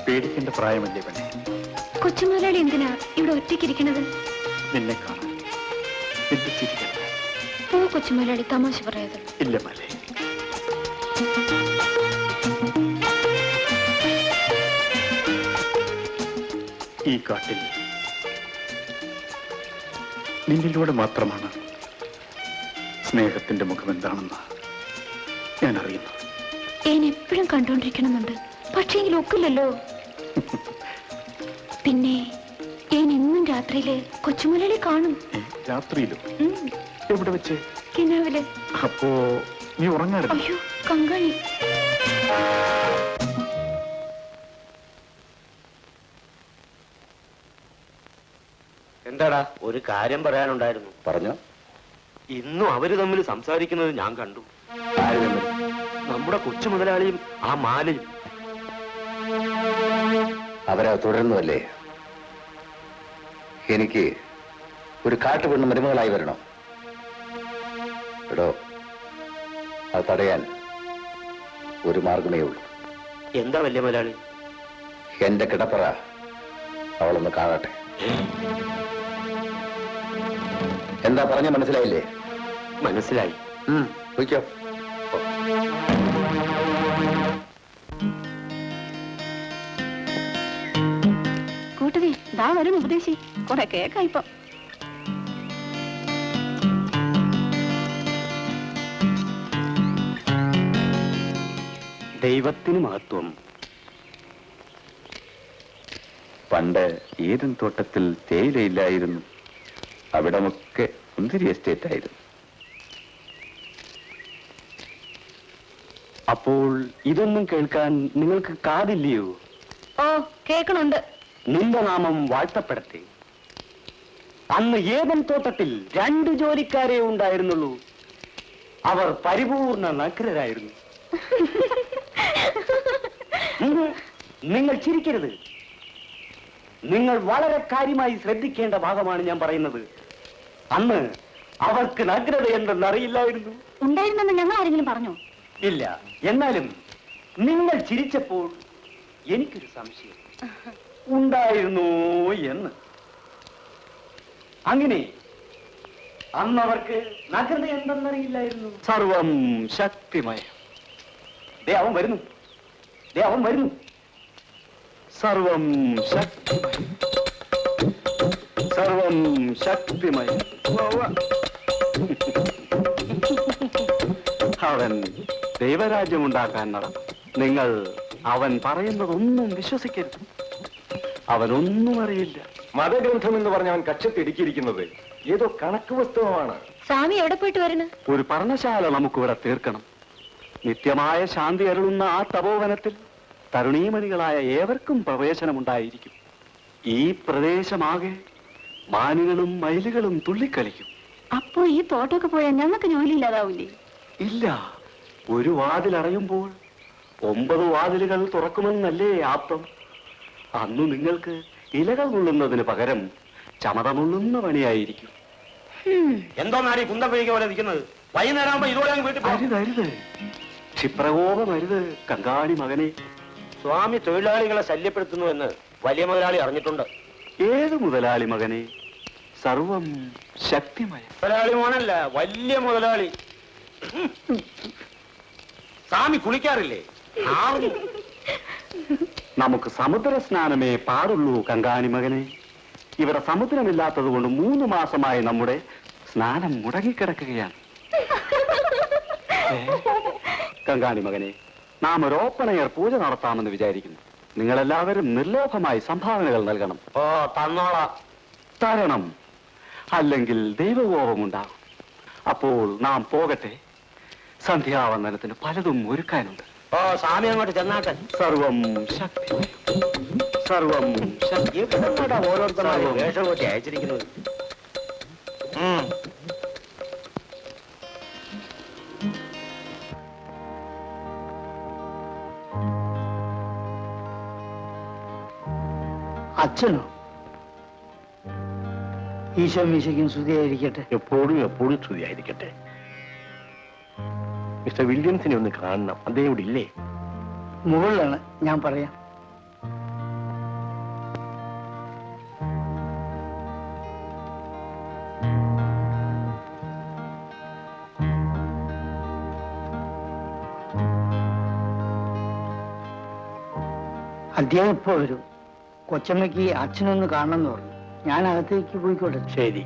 പേടിക്കേണ്ട പ്രായമല്ലേ പെണ്ണെ. കൊച്ചുമുതലാളി എന്തിനാ ഇവിടെ ഒറ്റയ്ക്കിരിക്കണത്? നിന്നെ കാണാൻ, നിന്റെ ചിരി കേൾക്കാൻ. ഓ കൊച്ചുമുതലാളി, തമാശ പറയാതെ. ഇല്ല മലേ, ഈ കാട്ടിൽ നിന്നിലൂടെ മാത്രമാണ് സ്നേഹത്തിന്റെ മുഖം എന്താണെന്ന് ഞാൻ അറിയുന്നു. ഞാൻ എപ്പോഴും കണ്ടോണ്ടിരിക്കണമെന്നുണ്ട്, പക്ഷേ എങ്കിലും ഒക്കില്ലല്ലോ. പിന്നെ ഞാൻ എന്നും രാത്രിയില് കൊച്ചുമുതലാളി കാണും. രാത്രിയിലും? എവിടെ വെച്ച്? കിനാവില്. അപ്പോ നീ ഉറങ്ങാറില്ല? അയ്യോ കങ്കാണി. എന്താടാ? ഒരു കാര്യം പറയാനുണ്ടായിരുന്നു. പറഞ്ഞോ. ഇന്നും അവര് തമ്മിൽ സംസാരിക്കുന്നത് ഞാൻ കണ്ടു. നമ്മുടെ കൊച്ചു മുതലാളിയും ആ മാലയും. അവരാ തുടരുന്നതല്ലേ? എനിക്ക് ഒരു കാട്ടുപെണ്ണ് മരുമകളായി വരണം. എടോ, അത് തടയാൻ ഒരു മാർഗമേ ഉള്ളൂ. എന്താ വലിയ മുതലാളി? എന്റെ കിടപ്പറ അവളൊന്ന് കാണട്ടെ. എന്താ പറഞ്ഞ മനസ്സിലായില്ലേ? മനസ്സിലായി. വിളിക്കോ. കൂട്ടതി ദാ വരും ഉപദേശി. കുറെ കേക്കായിപ്പോ. ദൈവത്തിന് മഹത്വം. പണ്ട് ഏതും തോട്ടത്തിൽ തേയിലയില്ലായിരുന്നു. അവിടമൊക്കെ മുന്തിരി എസ്റ്റേറ്റ് ആയിരുന്നു. അപ്പോൾ ഇതൊന്നും കേൾക്കാൻ നിങ്ങൾക്ക് കാതില്ലയോ? ഓ കേക്കണുണ്ട്. നിന്റെ നാമം വാഴ്ത്തപ്പെടട്ടെ. അന്ന് ഏതൻ തോട്ടത്തിൽ 2 ജോലിക്കാരെ ഉണ്ടായിരുന്നുള്ളൂ. അവർ പരിപൂർണ നഗ്നരായിരുന്നു. നിങ്ങൾ ചിരിക്കരുത്. നിങ്ങൾ വളരെ കാര്യമായി ശ്രദ്ധിക്കേണ്ട ഭാഗമാണ് ഞാൻ പറയുന്നത്. അന്ന് അവർക്ക് നഗ്നത എന്തെന്നറിയില്ലായിരുന്നു. ഉണ്ടായിരുന്നെന്ന് ഞങ്ങൾ ആരെങ്കിലും പറഞ്ഞോ? ഇല്ല. എന്നാലും നിങ്ങൾ ചിരിച്ചപ്പോൾ എനിക്കൊരു സംശയം ഉണ്ടായിരുന്നു എന്ന്. അങ്ങനെ അന്നവർക്ക് നഗ്നത എന്തെന്നറിയില്ലായിരുന്നു. സർവം ശക്തിമയം. ദേ അവൻ വരുന്നു, ദേ അവൻ വരുന്നു. സർവം ശക്തിമയം, സർവം ശക്തിമയം. അവൻ ദൈവരാജ്യമുണ്ടാക്കാൻ നടന്നു. നിങ്ങൾ അവൻ പറയുന്നതൊന്നും വിശ്വസിക്കരുത്. അവനൊന്നും അറിയില്ല. മതഗ്രന്ഥം എന്ന് പറഞ്ഞ അവൻ കക്ഷത്തിടുക്കിയിരിക്കുന്നത് ഏതോ കണക്ക് പുസ്തകമാണ്. സ്വാമി എവിടെ പോയിട്ട് വരുന്നു? ഒരു പർണശാല നമുക്കിവിടെ തീർക്കണം. നിത്യമായ ശാന്തി അരുളുന്ന ആ തപോവനത്തിൽ തരുണീമണികളായ ഏവർക്കും പ്രവേശനമുണ്ടായിരിക്കും. ഈ പ്രദേശമാകെ മാനുകളും മയിലുകളും തുള്ളിക്കളിക്കും. അപ്പോ ഈ തോട്ടമൊക്കെ പോയാൽ ഞങ്ങൾക്ക് ജോലി ഇല്ലാതാവൂലേ? ഇല്ല. ഒരു വാതിലടയുമ്പോൾ 9 വാതിലുകൾ തുറക്കുമെന്നല്ലേ ആപ്തം. അന്ന് നിങ്ങൾക്ക് ഇലകൾ നുള്ളുന്നതിന് പകരം ചമത നുള്ളുന്ന പണിയായിരിക്കും. എന്തോ നാടി കുന്തപ്പഴിക്ക പോലെ നിൽക്കുന്നത്? വൈകുന്നേരം ഇതോടെ വീട്ടിൽ അരുതരുത്, ക്ഷിപ്രകോപമരുത് കങ്കാണി മകനെ. സ്വാമി തൊഴിലാളികളെ ശല്യപ്പെടുത്തുന്നു എന്ന് വലിയ മുതലാളി അറിഞ്ഞിട്ടുണ്ട്. ഏത് മുതലാളി മകനെ? സർവം ശക്തിമയം. മുതലാളി മോനല്ല, വലിയ മുതലാളി. സ്വാമി കുളിക്കാറില്ലേ? നമുക്ക് സമുദ്ര സ്നാനമേ പാടുള്ളൂ കങ്കാണി മകനെ. ഇവിടെ സമുദ്രമില്ലാത്തത് കൊണ്ട് 3 മാസമായി നമ്മുടെ സ്നാനം മുടങ്ങിക്കിടക്കുകയാണ്. കങ്കാണി മകനെ, നാം ഒരു ഓപ്പൺ എയർ പൂജ നടത്താമെന്ന് വിചാരിക്കുന്നു. നിങ്ങളെല്ലാവരും നിർലോഭമായി സംഭാവനകൾ നൽകണം. ഓ തന്നോളാം. തരണം, അല്ലെങ്കിൽ ദൈവകോപമുണ്ടാകും. അപ്പോൾ നാം പോകട്ടെ. സന്ധ്യാവന്ദനത്തിന് പലതും ഒരുക്കാനുണ്ട്. ഓ സ്വാമി അങ്ങോട്ട് ചെന്നാട്ടെ. സർവം ശക്തി, സർവം ശക്തി. എപ്പോഴാ ഓരോരുത്തരും വേഷം കൂട്ടി അയച്ചിരിക്കുന്നത്? അച്ഛനോ? ഈശോ മീശയ്ക്കും സ്തുതിയായിരിക്കട്ടെ. എപ്പോഴും എപ്പോഴും സ്തുതിയായിരിക്കട്ടെ. മിസ്റ്റർ വില്യംസിനെ ഒന്ന് കാണണം. അദ്ദേഹം ഇവിടെ ഇല്ലേ? മുകളിലാണ്, ഞാൻ പറയാം. അദ്ദേഹം ഇപ്പോ വരും. കൊച്ചമ്മയ്ക്ക് അച്ഛനൊന്ന് കാണണമെന്ന് പറഞ്ഞു. ഞാൻ അകത്തേക്ക് പോയിക്കോട്ടെ. ശരി.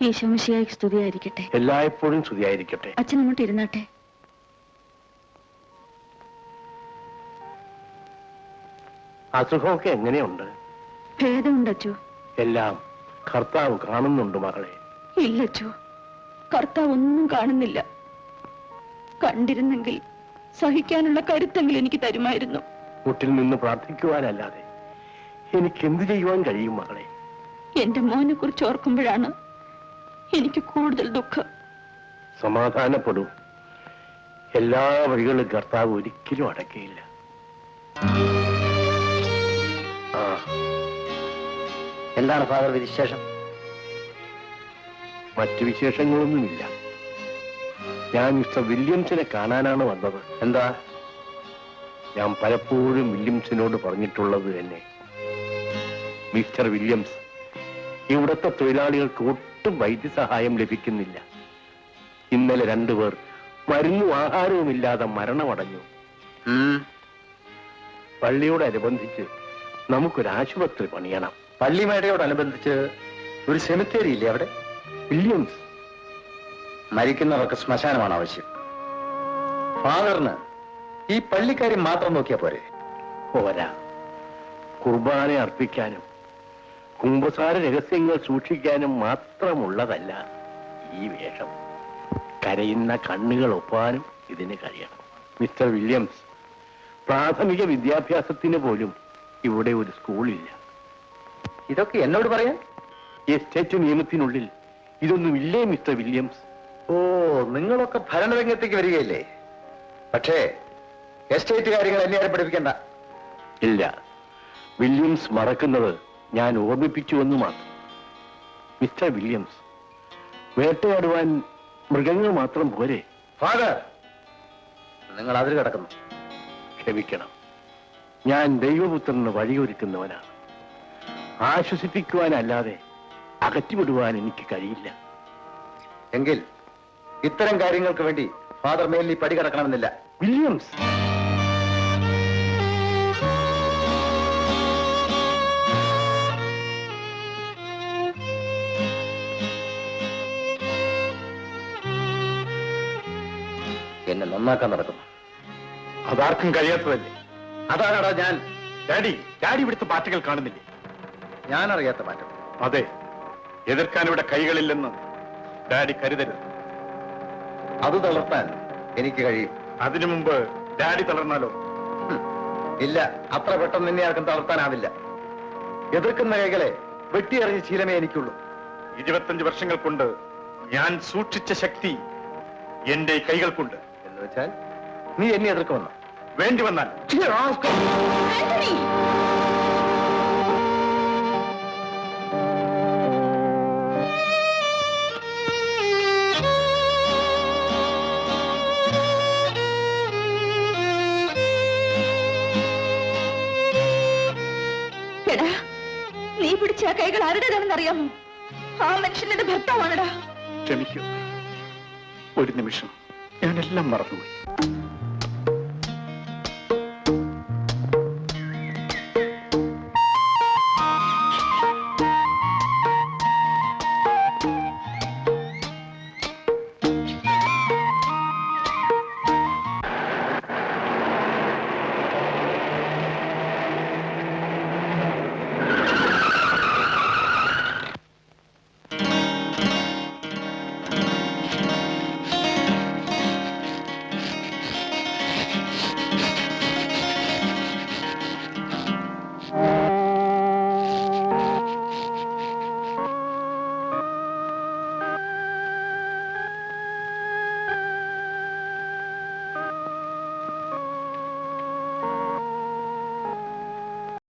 ഈശോമിശിഹായ്ക്ക് സ്തുതിയായിരിക്കട്ടെ. എല്ലായ്പ്പോഴും സ്തുതിയായിരിക്കട്ടെ. അച്ഛൻ അങ്ങോട്ട് ഇരുന്നാട്ടെ. അസുഖമൊക്കെ എങ്ങനെയുണ്ട്? ഭേദമുണ്ട് അച്ചു. എല്ലാം കർത്താവ് കാണുന്നുണ്ട് മകളെ. ഇല്ല അച്ചു, കർത്താവ് ഒന്നും കാണുന്നില്ല. കണ്ടിരുന്നെങ്കിൽ സഹിക്കാനുള്ള കരുത്തെങ്കിലും എനിക്ക് തരുമായിരുന്നു. വീട്ടിൽ നിന്ന് പ്രാർത്ഥിക്കുവാനല്ലാതെ എനിക്ക് എന്ത് ചെയ്യുവാൻ കഴിയും മകളെ? എന്റെ മോനെ കുറിച്ച് ഓർക്കുമ്പോഴാണ് എനിക്ക് കൂടുതൽ ദുഃഖം. സമാധാനപ്പെടൂ. എല്ലാ വഴികളും കർത്താവ് ഒരിക്കലും അടയ്ക്കയില്ല. എന്താണ് ഫാദർ വിശേഷം? മറ്റു വിശേഷങ്ങളൊന്നുമില്ല. ഞാൻ മിസ്റ്റർ വില്യംസിനെ കാണാനാണ് വന്നത്. എന്താ? ഞാൻ പലപ്പോഴും വില്യംസിനോട് പറഞ്ഞിട്ടുള്ളത് തന്നെ. മിസ്റ്റർ വില്യംസ്, ഇവിടുത്തെ തൊഴിലാളികൾക്ക് ഒട്ടും വൈദ്യസഹായം ലഭിക്കുന്നില്ല. ഇന്നലെ 2 പേർ മരുന്നും ആഹാരവുമില്ലാതെ മരണമടഞ്ഞു. പള്ളിയോടനുബന്ധിച്ച് നമുക്കൊരു ആശുപത്രി പണിയണം. പള്ളിമേടയോടനുബന്ധിച്ച് ഒരു സെമിത്തേരി ഇല്ലേ അവിടെ? വില്യംസ്, മരിക്കുന്നവർക്ക് ശ്മശാനമാണ് ആവശ്യം. ഫാദറിന് ഈ പള്ളിക്കാര്യം മാത്രം നോക്കിയാ പോരെ? പോരാ. കുർബാന അർപ്പിക്കാനും കുംഭസാര രഹസ്യങ്ങൾ സൂക്ഷിക്കാനും മാത്രമുള്ളതല്ല ഈ വേഷം. കരയുന്ന കണ്ണുകൾ ഒപ്പാനും ഇതിന് കഴിയണം. മിസ്റ്റർ വില്യംസ്, പ്രാഥമിക വിദ്യാഭ്യാസത്തിന് പോലും ഇവിടെ ഒരു സ്കൂളില്ല. ഇതൊക്കെ എന്നോട് പറയാൻ? എസ്റ്റേറ്റ് നിയമത്തിനുള്ളിൽ ഇതൊന്നുമില്ലേ മിസ്റ്റർ വില്യംസ്? ഓ, നിങ്ങളൊക്കെ ഭരണരംഗത്തേക്ക് വരികയല്ലേ? പക്ഷേ എസ്റ്റേറ്റ് കാര്യങ്ങൾ എന്നെ ആരും പഠിപ്പിക്കണ്ട. ഇല്ല, വില്യംസ് മറക്കുന്നത് ഞാൻ ഓർമ്മിപ്പിച്ചുവെന്ന് മാത്രം. മിസ്റ്റർ വില്യംസ്, വേട്ടയാടുവാൻ മൃഗങ്ങൾ മാത്രം പോരെ? ഫാദർ, നിങ്ങൾ അതിൽ കിടക്കുന്നു. ക്ഷമിക്കണം, ഞാൻ ദൈവപുത്രന് വഴിയൊരുക്കുന്നവനാണ്. ആശ്വസിപ്പിക്കുവാനല്ലാതെ അകറ്റിവിടുവാൻ എനിക്ക് കഴിയില്ല. എങ്കിൽ ഇത്തരം കാര്യങ്ങൾക്ക് വേണ്ടി ഫാദർ മേലിൽ ഈ പടി കിടക്കണമെന്നില്ല. വില്യംസ്, എന്നെ നന്നാക്കാൻ നടക്കുന്നു. അതാർക്കും കഴിയാത്തതല്ലേ? അതാണടാ ഞാൻ. ഡാഡി ഇവിടുത്തെ പാർട്ടികൾ കാണുന്നില്ലേ? ഞാൻ അറിയാത്ത മാറ്റം. അതെ, എതിർക്കാൻ ഇവിടെ കൈകളില്ലെന്ന് ഡാഡി കരുതരുത്. അത് തളർത്താൻ എനിക്ക് കഴിയും. അതിനു മുമ്പ് ഡാഡി തളർന്നാലോ? ഇല്ല, അത്ര പെട്ടെന്ന് നിന്നെ ആർക്കും തളർത്താനാവില്ല. എതിർക്കുന്ന കൈകളെ വെട്ടിയെറിഞ്ഞ ശീലമേ എനിക്കുള്ളൂ. 25 വർഷങ്ങൾ കൊണ്ട് ഞാൻ സൂക്ഷിച്ച ശക്തി എന്റെ കൈകൾക്കുണ്ട്. എന്ന് വെച്ചാൽ നീ എന്നെ എതിർക്കുമെന്നോ? വേണ്ടി വന്നാൽ ആന്റണി! എടാ, നീ പിടിച്ച ആ കൈകൾ ആരുടേതാണെന്ന് അറിയാമോ? ആ മനുഷ്യന്റെ ഭർത്താവാണടാ. ക്ഷമിക്കൂ, ഒരു നിമിഷം ഞാനെല്ലാം മറന്നുപോയി.